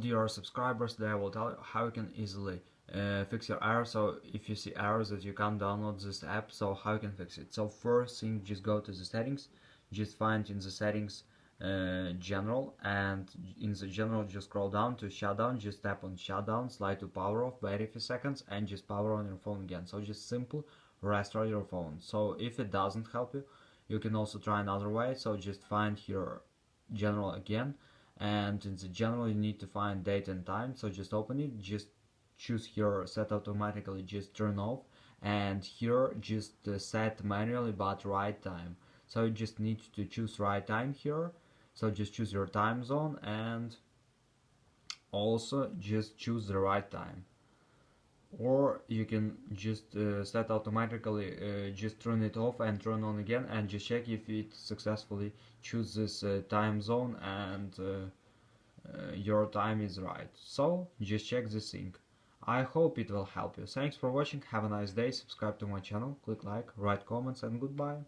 dear subscribers, today I will tell you how you can easily fix your error. So if you see errors that you can't download this app, so how you can fix it. So first thing, just go to the settings, just find in the settings general, and in the general just scroll down to shutdown, just tap on shutdown, slide to power off, wait a few seconds and just power on your phone again. So just simple restart your phone. So if it doesn't help you, you can also try another way. So just find here general again, and in the general you need to find date and time. So just open it, just choose here set automatically, just turn off, and here just set manually but right time. So you just need to choose right time here. So just choose your time zone and also just choose the right time, or you can just set automatically, just turn it off and turn on again, and just check if it successfully chooses time zone and your time is right. So just check this thing. I hope it will help you. Thanks for watching, have a nice day, subscribe to my channel, click like, write comments, and goodbye.